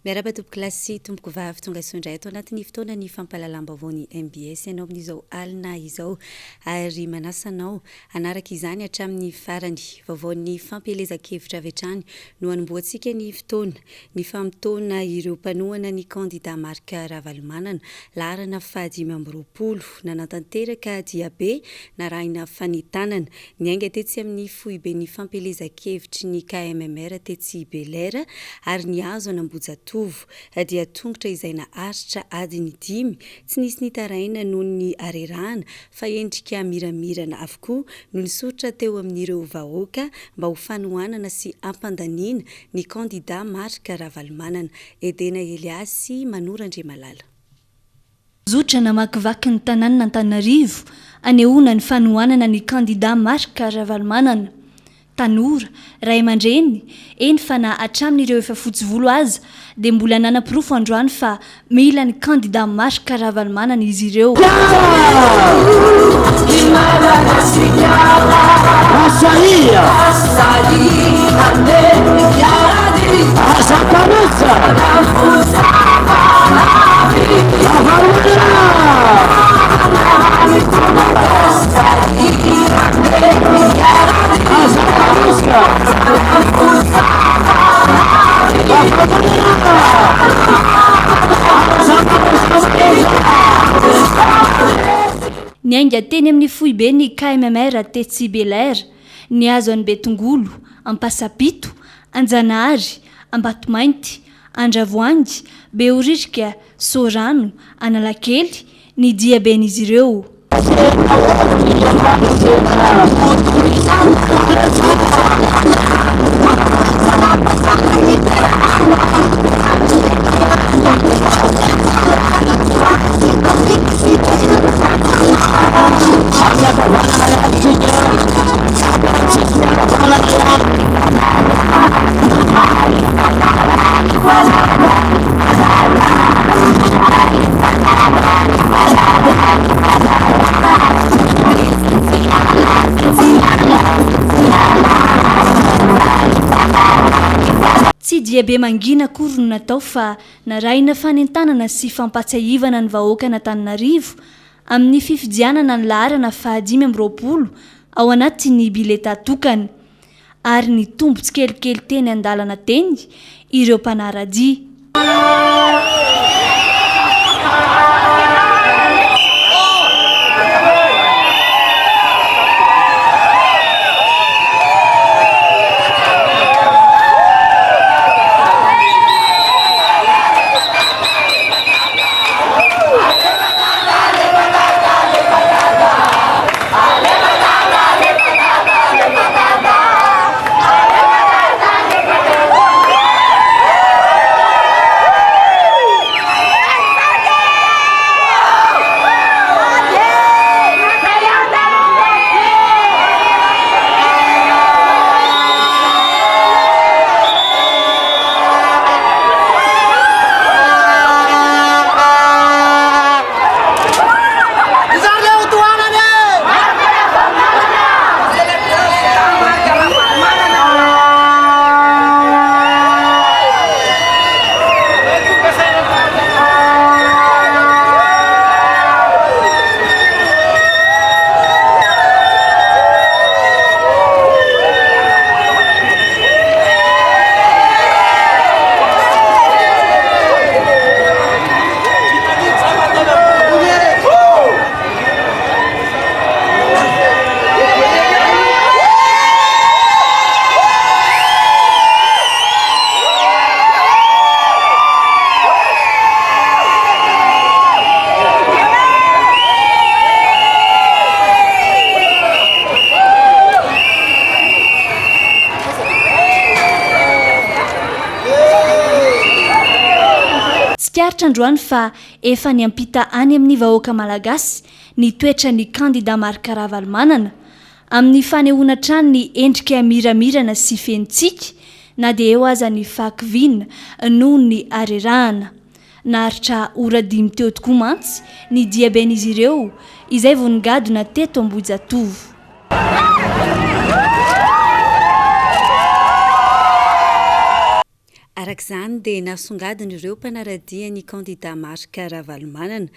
Miaraba-tompoko lasy tompoko vavy tonga sondray ato anatin'ny fotoana ny fampalalamba-baovao ny MBS ianao amin'izao alina izao ary manasanao anaraka izany hatramin'ny farany vaovaon'ny fampielezan-kevitra avy hatrany no hanomboantsika ny fotoana ny famitona ireo mpanohana ny kandida marika Ravalomanana laharana fahadimy amby roapolo nanatanteraka diabe narahina fanitanana ny ainga tetsy amin'ny foibe ny fampielezan-kevitry ny KMMR tetsy Belair ary ny azo anambojato dia tongotra izay naharitra adiny 5 tsy nisy nitaraina noho ny arerahana fa endrika miramirana avokoa no nisoratra teo amin'ireo vahoaka mba ho fanohanana sy ampandaniana ny kandida marika Ravalomanana. Edena Eliasy Manorandriamalala. Zotra namakivaky ny tanàna Antananarivo anehoana ny fanohanana ny kandida marika Ravalomanana. Tanora, ray aman-dreny, eny fa na hatramin'ireo efa fotsy volo aza dia mbola nanam-pirofo androany fa mila ny kandida marika Ravalomanana izy ireo. Ny ainga teny amin'ny foibe ny KMMR tetsy Belair, ny azo an'ny Betongolo, Ampasapito, Anjanahary, Ambatomainty, Andravoangy, Beoririka, Sorano, Analakely, ny diaben'izy ireo. Tsy diabe mangina akory no natao fa narahina fanentanana sy fampatsiahivana ny vahoaka n'Antananarivo amin'ny fifidianana ny laharana fahadimy amby roapolo ao anatin'ny bileta tokana ary ny tombo tsikelikely teny andalana teny ireo mpanaradia. Tsikaritra androany fa efa niampita any amin'ny vahoaka malagasy ny toetra ny kandida marika Ravalomanana amin'ny fanehoana trany ny endrika miramirana sy fentsika na dia eo aza ny fahakiviana noho ny arerahana. Naharitra ora 5 teo tokoa mantsy ny diaben'izy ireo izay voningadona teto Ambohijatovo. araka izany dia nasongadiny ireo mpanaradia ny kandida marika ravalomanana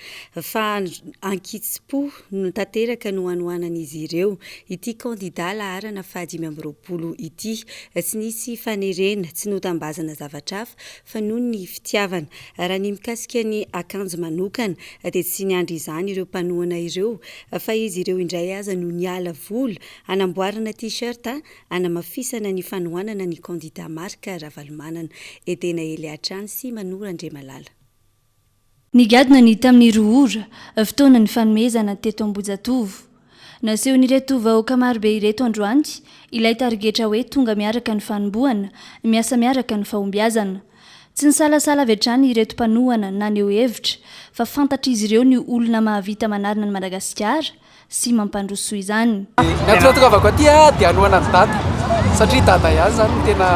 fa ankitsy-po no tanteraka no hanohanan'izy ireo ity kandida laharana fahadimy amby roapolo ity. Tsy nisy fanerena, tsy notambazana zavatra hafa fa noho ny fitiavana. Raha ny mikasika ny akanjo manokana dia tsy niandry izany ireo mpanohana ireo fa izy ireo indray aza no niala vola anamboarana t-shirt anamafisana ny fanohanana ny kandida marika ravalomanana. Edena ely hatrany sy manora Andriamalala. Nigadina ny tamin'ny roa ora fotoana ny fanomezana teto Ambojatovo. Naseho nireto vahoaka marobe ireto androany ilay tarigetra hoe tonga miaraka ny fanombohana, miasa miaraka ny fahombiazana. Tsy nisalasala avy hatrany ireto mpanohana na neo hevitra fa fantatra izy ireo ny olona mahavita manarina ny Madagasikara sy mampandroso izany. Ny antony tongavako aty dia hanohana ny dada satria dada ihany zany tena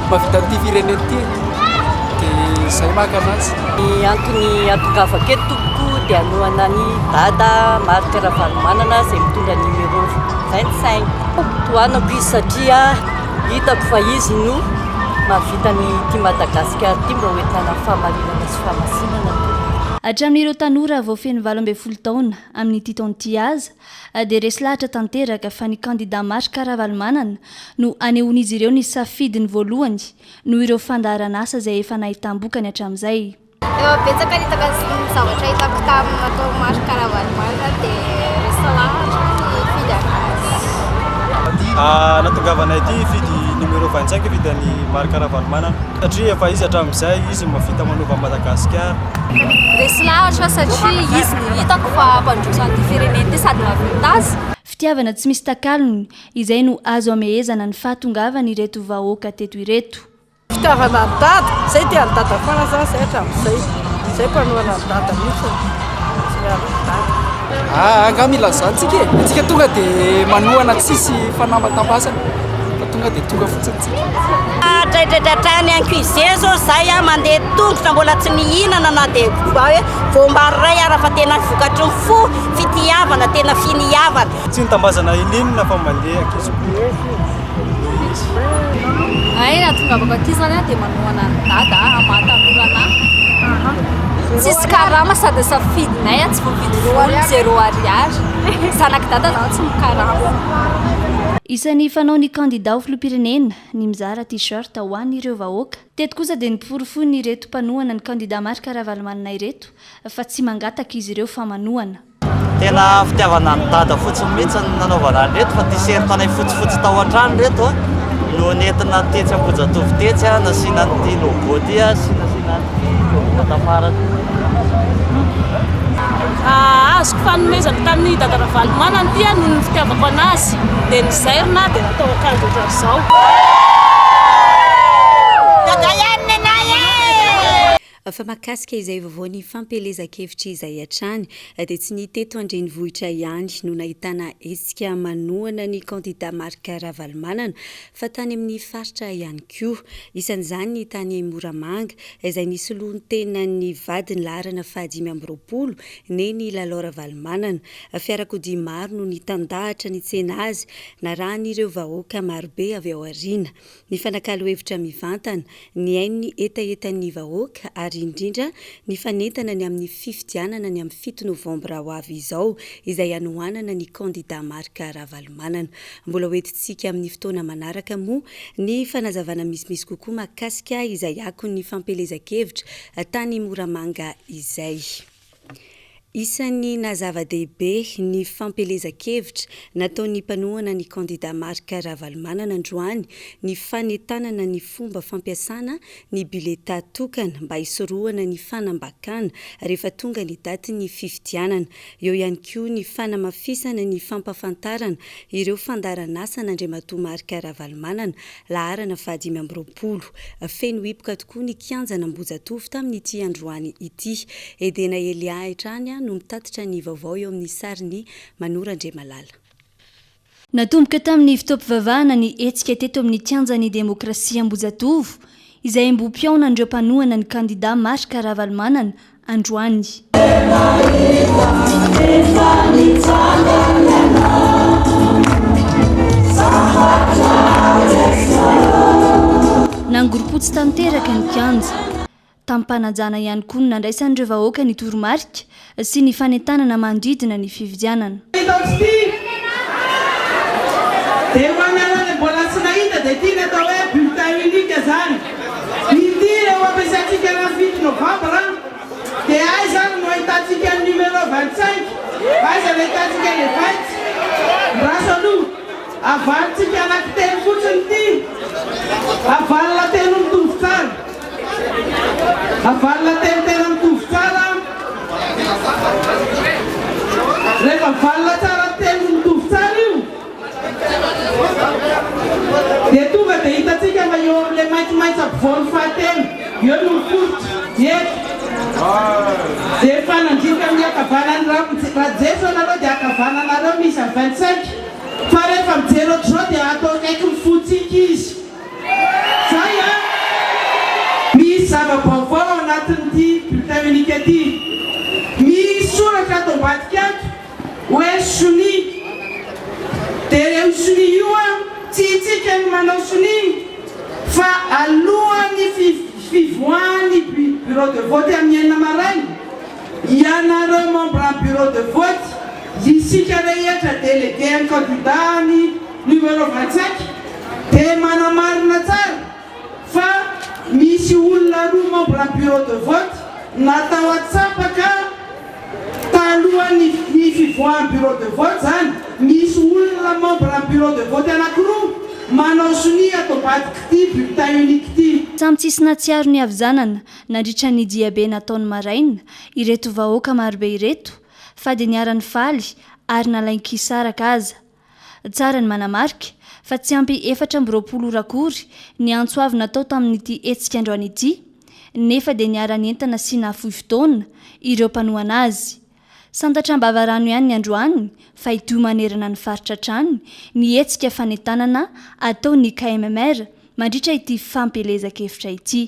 mahavita an'ity firenena ity dia izay maka anazy. Ny antony atongavako eto tompoko dia hanohana ny dada marika ravalomanana izay mitondra numéro 25. Tohanako izy satria hitako fa izy no mahavita ny ity Madagasikara ity mba hoentina fahamarinana sy fahamasinana. Hatramin'ireo tanora vao feno 12 taona amin'ity taona ity aza dia resy lahatra tanteraka fa ny kandida marika ravalomanana no anehoan'izy ireo ny safidiny voalohany no ireo fandaharan'asa izay efa nahitam-bokany hatramin'izay. Efa betsaka ny zavatra hitako tamin'ny natao marika ravalomanana dia resy lahatra ny fidy anazy. Natongavana ity fidy numéro 25 vidan'ny marika ravalomanana satria efa izy hatramin'izay izy mafita manova Madagasikara. Resy lahatra satria izy ny hitako fa mpandroso an'ity firenena ity sady mahavita azy. Fitiavana tsy misy takalony izay no azo amehezana ny fahatongavana ireto vahoaka teto ireto. Fitiavana ny dada, izay dia ny dada foana zany izay hatramin'izay. Izay mpanohana ny dada mihitsy. Anga mila zantsika antsika tonga dia manohana tsisy fanamatam-basana fa tonga dia tonga fotsiny tsika. Traitratrany an-cuisine zao zay mandeha tongotra mbola tsy mihinana na dia hoe voambary ray ara fa tena vokatry ny fo fitiavana tena finiavana. Tsy nitambazana ininona fa mandeha ankizy. Ay natongavako aty zany dia manohana ny dada amatanolana. Tsisy karama sady safidinay tsy voavidy vola 0 ariary. Zanaky dada zany tsy mikarama. Isan'ny fanao ny kandida ho filoham-pirenena ny mizara t-shirt ho an'ireo vahoaka. Teto kosa dia niporofony ireto mpanohana ny kandida marika ravalomanana ireto fa tsy mangataka izy ireo fa manohana. Tena fitiavana ny dada fotsiny mihitsy ny nanaovana reto fa t-shirt anay fotsifotsy tao an-trano reto no nentina tetsy Ambojatovo tetsy nasiana ny logo ty sy nasiana ny matafara. Azoko fanomezana tamin'ny dada ravalomanana ity no fitiavako anazy dia nizairina dia natao akanjo ohatran'izao. Fa makasika izay vaovao ny fampelezan-kevitra izay hatrany dia tsy ny teto andrenivohitra ihany no nahitana hetsika manohana ny kandida marika ravalomanana fa tany amin'ny faritra ihany koa. Isan'izany ny tany Moramanga izay nisy loha ny tena ny vadiny laharana fahadimy amby roapolo neny lalao ravalomanana. Fiarakodia maro no nitandahatra ny tsena azy narahan'ireo vahoaka marobe avy ao aoriana. Ny fanakalo hevitra mivantana ny ainy etaetan'ny vahoaka ary indrindra ny fanentana ny amin'ny fifidianana ny amin'ny 7 Novambra ho avy izao izay hanohanana ny kandida marika ravalomanana. Mbola hoentintsika amin'ny fotoana manaraka moa ny fanazavana misimisy kokoa makasika izay ako ny fampelezan-kevitra tany Moramanga izay. Isan'ny nazava-dehibe ny fampelezan-kevitra nataon'ny mpanohana ny kandida marika ravalomanana androany ny fanentanana ny fomba fampiasana ny bileta tokana mba hisorohana ny fanambakana rehefa tonga ny daty ny fifidianana. Eo ihany koa ny fanamafisana ny fampafantarana ireo fandaharan'asa n'Andriamatoa marika ravalomanana laharana fahadimy amby roapolo. Feno hipoka tokoa ny kianjana Ambojatovo tamin'ity androany ity. Edena ely hatrany no mitatitra ny vaovao eo amin'ny sariny Manora Andriamalala. Natomboka tamin'ny fitaom-pivavahana ny hetsika teto amin'ny kianjan'ny demokrasia Ambojatovo izay mbo-piaona andreo mpanohana ny kandida marika ravalomanana androany. nangoropotsy tanteraka ny kianja tampanajana ihany koa ny nandraisan'ireo vahoaka ny toromarika sy ny fanentanana mandridina ny fividianana dia manarana mbola tsy nahita dia tia natao hoe bulletin unique zany ity reo ampiasatsika na 7 novembre dia ay zany no ahitantsika ny numéro 25 aiza no ahitantsika le 20 rasaloha avalitsika anankitelo fotsiny ity avalina telo mitovy tsara avalina telo tena mitovy tsara rehefa valina tsara telo mitovy tsara io dia tonga dia hitatsika fa eo amin'ilay maitsomaitso ampovoany fahatelo eo no mifototra eto dia efa nandrika amin'ny akavanany rajeso anareo dia akavananareo misy a 25 fa rehefa mijery ohatr'izao dia atao kaiky mifotsika izy zay a misy zava-baovao anatin'ity bulletin unique ity misy soratra ato ambadika ato hoe soni dia reo soni io a tsy itsika ny manao soni fa alohan'ny fivoahany bureau de vote amin'ny enina maraina ianareo membre en bureau de vote isika rehetra délégué ny candidat ny numéro 25 dia manamarina tsara fa misy olona roa membre en bureau de vote natao atsapaka talohan'ny fivoahany bureau de vote zany misy olona membre en bureau de vote anankiroa manao soni ato ambadika ity bulletin unique ity samy tsisy natsiaro ny avizanana nandritra ny diabe nataony maraina ireto vahoaka marobe ireto fa dia niara-ny faly ary nalain-kisaraka aza tsara ny manamarika fa tsy ampy 420 rakory ny antsoavy natao tamin'ity etsika androany ity nefa dia niara-ny entana sy nafohy fotoana ireo mpanohana azy sandatram-bavarano ihany ny androany fa ito manerana ny faritra trany ny etsika fanentanana atao ny KMMR mandritra ity fampelezakevitra ity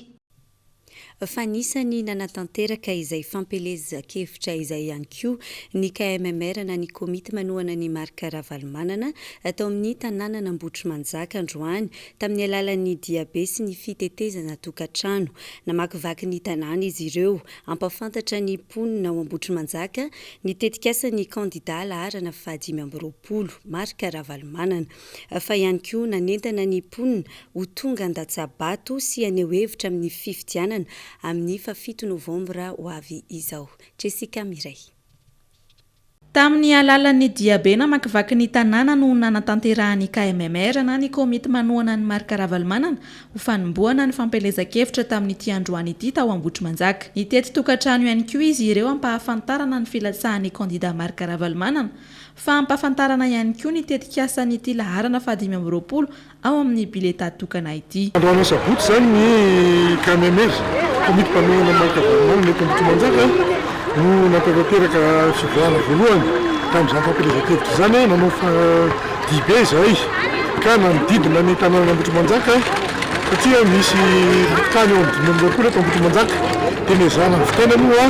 fanisany nanatanteraka izay fampelezakevitra izay ihany koa ny KMMR na ny komity manohana ny marika ravalomanana atao amin'ny tanànana Ambotry Manjaka androany tamin'ny alalan'ny diabe sy ny fitetezana tokantrano namakivaky ny tanàna izy ireo ampafantatra ny mponina ao Ambotry Manjaka ny tetikasa ny candidat laharana 520 marika ravalomanana fa ihany koa nanentana ny mponina ho tonga an-Datsabato sy aneo hevitra amin'ny fifidianana amin'ny 7 novambra ho avy izao. Jessica Miray. Tamin'ny alalan'ny diabe namakivaky ny tanàna no nanatanterahany KMMR na ny komity manohana ny marika ravalomanana ho fanombohana ny fampelezakevitra tamin'ity androany ity tao Ambotry Manjaka. Nitety tokantrano ihany koa izy ireo ampahafantarana ny filatsahan'ny candidat marika ravalomanana fa ampahafantarana ihany koa ny tetikasanyity laharana 520 ao amin'ny bileta tokana ity. Vaovao Sabotsy zany ny KMMR komity manohana ny marika ravalomanana eto Ambotry Manjaka no natanteraka fivoahana voalohany tamin'izany fampelezakevitra zany nanao dibe zay ka nanodidina ny tanàna Ambotry Manjaka satria misy tany eo amin'ny 20 eto Ambotry Manjaka dia mezana ny fotoana moa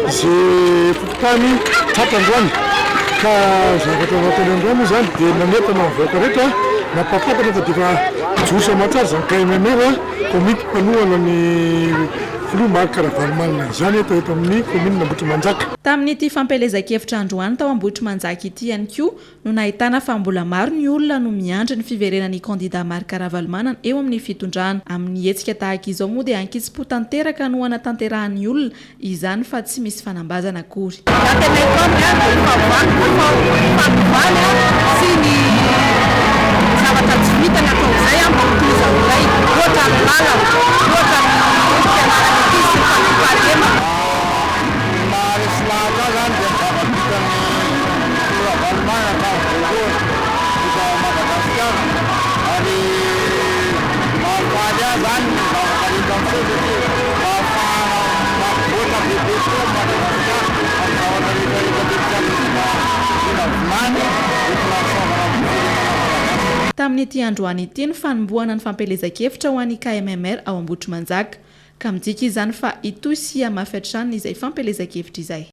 izay fokontany trapandroany ka zavatra natao androany zany dia nanentana mivoaka rehetra nampafantatra fa dia fa jorosa matsara zany KMMR komity manohana ny filoha marika ravalomanana izany eto amin'ny komina Ambotry Manjaka. Tamin'ity fampelezakevitra androany tao Ambotry Manjaka ity ihany koa no nahitana fa mbola maro ny olona no miandry ny fiverenan'ny candidat marika ravalomanana eo amin'ny fitondrana. Amin'ny hetsika tahaka izao moa dia ankisi-po tanteraka no hanatanterahan'ny olona izany fa tsy misy fanambazana akory. Zavatra tsy vita ny atao izay ampitomizao izay ohatra ny lala ohatra ny fianarana ity sy fampalema maharesy lahatra zany dia zava-vita ny ravalomanana voalohany vita Madagasikara ary mahafaly ahy zany ny zava-kareta amin'izay mahafahana mampivoatra bebe toa Madagasikara amin'ny zavatra rehetrarehetra vilany tamin'ity androany ity ny fanombohana ny fampelezakevitra ho an'ny KMMR ao Ambotry Manjaka ka midika izany fa ito sy hamafiatrany izay fampelezakevitra izay.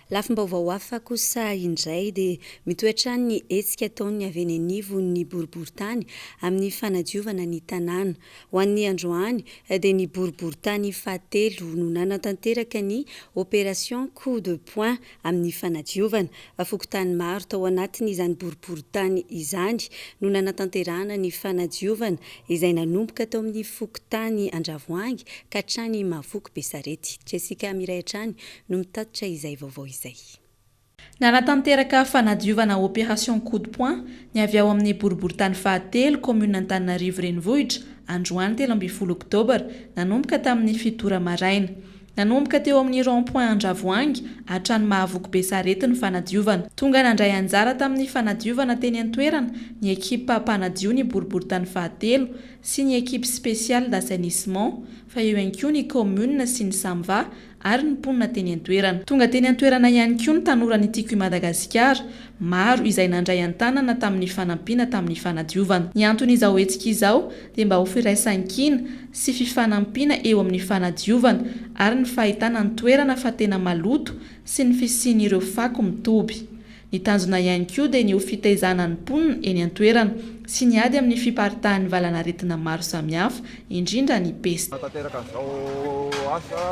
Lafim-baovao hafa kosa indray dia mitoetra ny hetsika ataony avy eny anivo ny boriboritany amin'ny fanadiovana ny tanàna. Ho an'ny androany dia ny boriboritany fahatelo no nanatanteraka ny opération coup de poing amin'ny fanadiovana. Fokotany maro tao anatin'izany boriboritany izany no nanatanterahana ny fanadiovana izay nanomboka tao amin'ny fokotany Andravoahangy ka hatrany Mavoky Besarety. Jessica Miraitrany no mitatotra izay vaovao izay. Nanatanteraka fanadiovana opération coup de poing ny avy ao amin'ny boriboritany fahatelo commune Antananarivo renivohitra androany 13 Octobre nanomboka tamin'ny 7 maraina. Nanomboka teo amin'ny rond-point Andravoahangy hatrany Mavoky Besarety ny fanadiovana. Tonga nandray anjara tamin'ny fanadiovana teny an-toerana ny ekipa mpanadio ny boriboritany fahatelo sy ny ekipe spéciale d'assainissement fa eo ihany koa ny commune sy ny Samva ary ny mponina teny an-toerana. Tonga teny an-toerana ihany koa ny tanora ny tiako i Madagasikara maro izay nandray an-tanana tamin'ny fanampiana tamin'ny fanadiovana. Ny anton'izao hetsika izao dia mba ho firaisan-kina sy fifanampiana eo amin'ny fanadiovana ary ny fahitana ny toerana fa tena maloto sy ny fisian'ireo fako mitoby. Ny tanjona ihany koa dia ny ho fitaizana ny mponina eny an-toerana sy ny ady amin'ny fiparitahan'ny valanaretina maro samihafa indrindra ny pesta. Tanteraka izao asa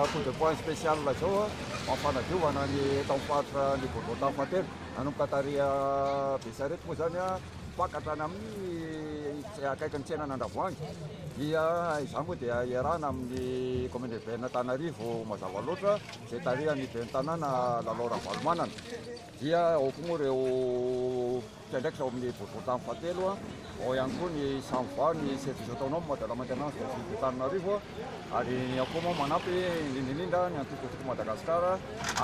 coup de poing spécial zao mampanadiovana ny taofaritra ny boriboritany fahatelo nanomboka taria Besarety moa zany fakatrany amin'ny akaikin'ny tsenana Andravoahangy dia izany moa dia iarahana amin'ny commune urbaine Antananarivo mazava loatra izay tarihany ben'ny tanàna Lalora Valomanana dia ao koa moa ireo mpiandraikitra ao amin'ny boriboritany fahatelo ao ihany koa ny Samva ny service autonome de la maintenance de Antananarivo ary ao koa moa manampy indrindra ny antokotoko Madagasikara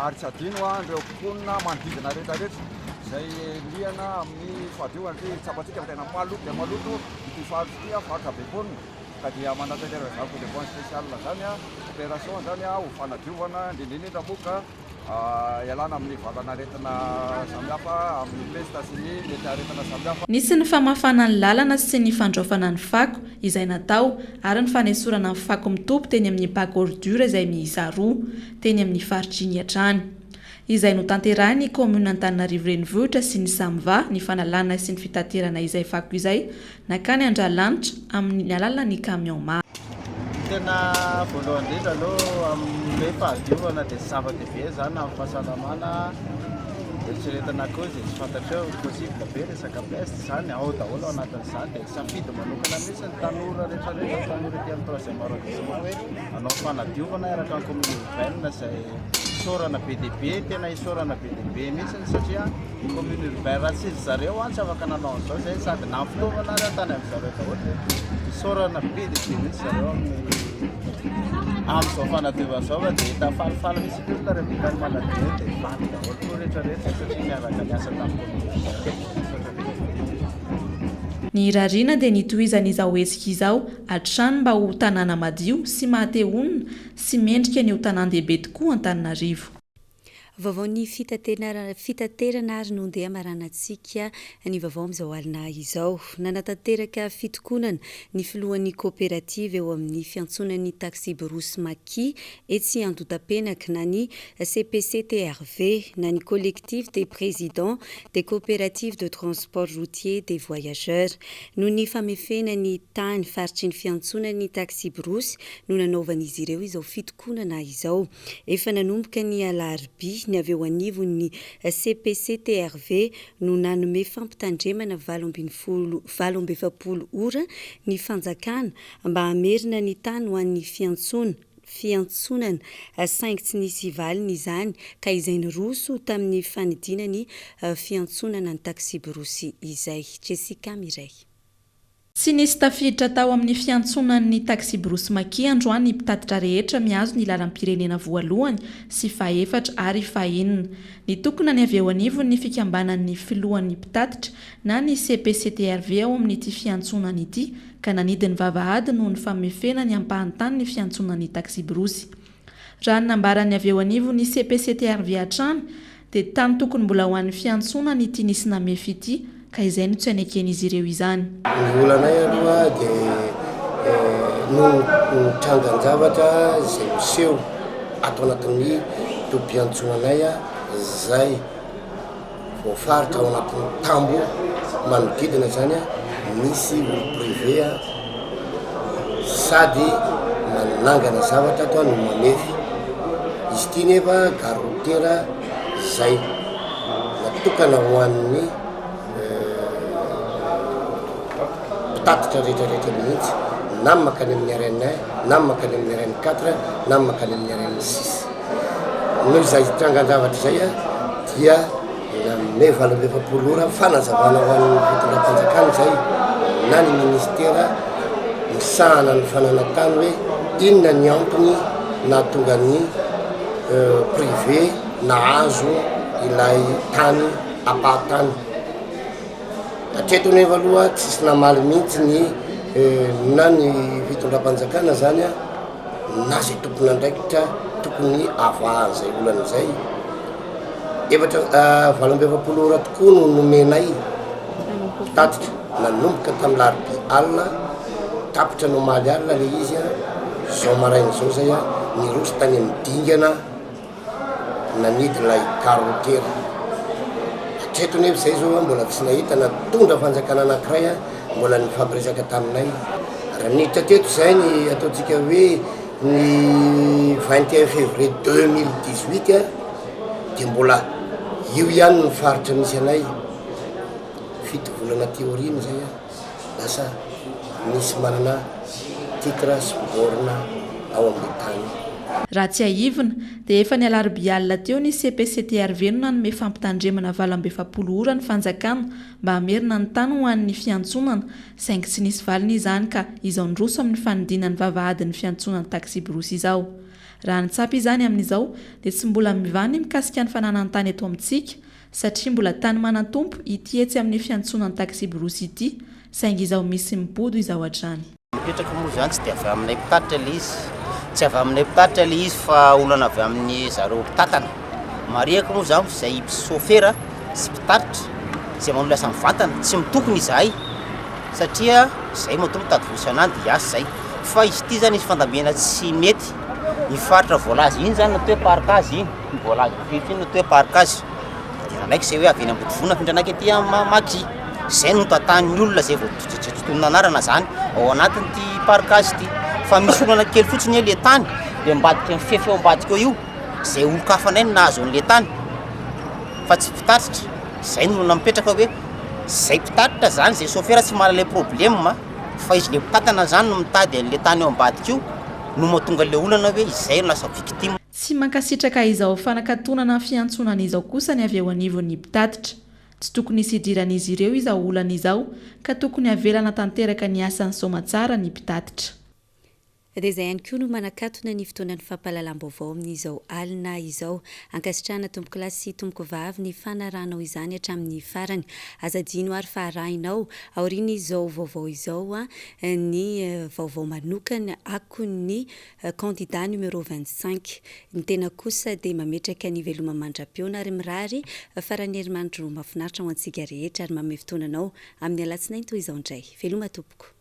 ary tsy adino ireo mponina manodidina rehetrarehetra izay liana amin'ny fahadiovana satria tsapatsika tena maloto dia maloto ity faritra ity faritra Beponina ka dia manatanteraka izany coup de poing spécial zany opération zany ho fanadiovana indrindra moka ialana amin'ny valanaretina samihafa amin'ny pesta sy ny mety aretina samihafa. Nisy ny famafana ny lalana sy ny fandraofana ny fako izay natao ary ny fanesorana ny fako mitoby teny amin'ny bac ordure izay miisa 2 teny amin'ny faritry hatrany. Izay no tanterahany commune Antananarivo renivohitra sy ny Samva ny fanalana sy ny fitaterana izay fako izay nakany andralanitra amin'ny alalan'ny camion maro. Tena voalohany indrindra aloha amin'ny fahadiovana dia zava-dehibe zany amin'ny fahasalamana eritreretina koa izay tsy fantatreo possible be resaka peste zany ao daholo ao anatin'izany dia safidy manokana mihitsy ny tanora rehetrarehetra tanora ety amin'ny troisième arrondissement hoe anao fanadiovana araka ny commune urbaine izay isorana be dia be tena isorana be dia be mihitsy satria commune urbaine raha tsy zareo tsy afaka nanao an'izao zay sady na fitaovana ary tany amin'izareo daholo isorana be dia be mihitsy zareo amin'izao fanadiovana zao dia hita falifaly misy olona rehefa vitany manadio dia faly daholo koa rehetrarehetra satria miaraka miasa tamin'ny Ny rariana dia nitohizan'izao hetsika izao hatrany mba ho tanàna madio sy mahateonina sy mendrika ny ho tanàn-dehibe tokoa Antananarivo. Vaovao ny fitaterana ary nondeha maranantsika ny vaovao amin'izao alina izao. Nanatanteraka fitokonana ny filohan'ny coopérative eo amin'ny fiantsonan'ny taxi Brosy Maki etsy Andotapenaka na ny CPCTRV na ny collectif des présidents des coopératives de transport routier des voyageurs. Noho ny famefena ny tany faritry ny fiantsonan'ny taxi Brosy no nanaovan'izy ireo izao fitokonana izao. Efa nanomboka ny alarobia ny avy eo anivon'ny CPCTRV no nanome fampitandremana 20 ora ny fanjakana mba hamerina ny tany ho an'ny fiantsonana saingy tsy nisy valiny izany ka izay nyroso tamin'ny fanidinany fiantsonana ny taxi Brosy izay. Jessica Miray. Sy nisy tafiditra tao amin'ny fiantsonan'ny taxi Brosy Maki androany ny mpitatitra rehetra miazo ny lalam-pirenena voalohany sy faefatra ary fahenina. Ny tokona ny avy eo anivon'ny fikambanan'ny filohan'ny mpitatitra na ny CPCTRV ao amin'ity fiantsonana ity ka nanidiny vavahady noho ny famefena ny ampahantany ny fiantsonan'ny taxi Brosy. Raha nambarany avy eo anivon'ny CPCTRV hatrany dia tany tokony mbola ho an'ny fiantsonana ity nisy namefy ity ka izay no tsy aneken'izy ireo izany. Ny volanay aloha dia no trangan-javatra izay miseho atao anatin'ny tompiantsonanay a zay voafaritra ao anatin'ny tambo manodidina zany a misy olo privé a sady manangana zavatra atao no mamefy izy ty nefa gare routière zay natokana ho an'ny mpitatitra rehetrarehetra mihitsy na makany amin'ny RN1 na makany amin'ny RN4 na makany amin'ny RN6 noho izay trangan-javatra zay a dia nanome 27 ora fanazavana ho an'ny fitondram-panjakana zay na ny ministera misahana ny fananantany hoe inona ny antony na tonga ny privé nahazo ilay tany apahatany hatreto nefa aloha tsisy namaly mihitsy ny na ny fitondram-panjakana zany a na zay tompony andraikitra tokony avahany zay olan'izay efatra 27 ora tokoa no nomenay tatitra nanomboka tamin'ny larobia alina tapitra no maly alina le izy a zao maraina zao zay a nirosy tany midingana nanidy lay gare routière hatreto nefa zay zao mbola tsy nahita natondra fanjakana anankiray a mbola nifampiresaka taminay raha niditra teto zay ny ataontsika hoe ny 21 février 2018 a dia mbola io ihany ny faritra misy anay fito volana théorine zay a lasa misy manana titre sy borna ao amin'ny tany raha tsy aivina dia efa ny alarabialina teo ny CPCTRV no nanome fampitandremana 27 ora ny fanjakana mba hamerina ny tany ho an'ny fiantsonana saingy tsy nisy valiny izany ka izao ndroso amin'ny fanidinany vavahadin'ny fiantsonany taxi brosy izao raha nitsapy izany amin'izao dia tsy mbola mivany mikasika ny fananantany eto amintsika satria mbola tany manan-tompo ity etsy amin'ny fiantsonany taxi brosy ity saingy izao misy mibodo izao hatrany mipetraka moa zany tsy dia avy aminay mpitatitra le izy tsy avy aminay mpitatitra le izy fa olana avy amin'ny zareo mpitatana mariaka moa zany zay sofera sy mpitatitra zay manolo asa mivantana tsy mitokony izahay satria zay mato mitady vosanany dia asa zay fa izy ity zany izy fandambiana tsy mety ifaritra voalazy iny zany natao hoe parkazy iny voalazy fify iny natao hoe parkazy dia ndraiky zay hoe avy eny ambodivona findranaiky aty maki zay no tatan'ny olona zay voatotonona anarana zany ao anatin'ity parkazy ity fa misy olana kely fotsiny le tany dia mbadika mifefy ao ambadika eo io zay olo-kafanay no nahazo an'le tany fa tsy mpitatitra zay no olona mipetraka hoe zay mpitatitra zany zay sofera tsy manala le problème fa izy le mpitatana zany no mitady an'le tany ao ambadika io no mahatonga le olana hoe izay no lasa victime tsy mankasitraka izao fanakatonana fiantsonana izao kosa ny avy eo anivon'ny mpitatitra tsy tokony isidiran'izy ireo izao olana izao ka tokony avelana tanteraka ny asany somatsara ny mpitatitra dia izay ihany koa no manakatona ny fotoanan'ny fampahalalam-baovao amin'izao alina izao ankasitrahana tomboko lahy sy tomboko vavy ny fanaranao izany hatramin'ny farany azadino ary faharahinao aoriana izao vaovao izao ny vaovao manokana ako ny candidat numéro 25 ny tena kosa dia mametraka ny veloma mandra-piona ary mirary farany herinandro mahafinaritra ho antsika rehetra ary manome fotoananao amin'ny alatsinainy toy izao indray veloma tompoko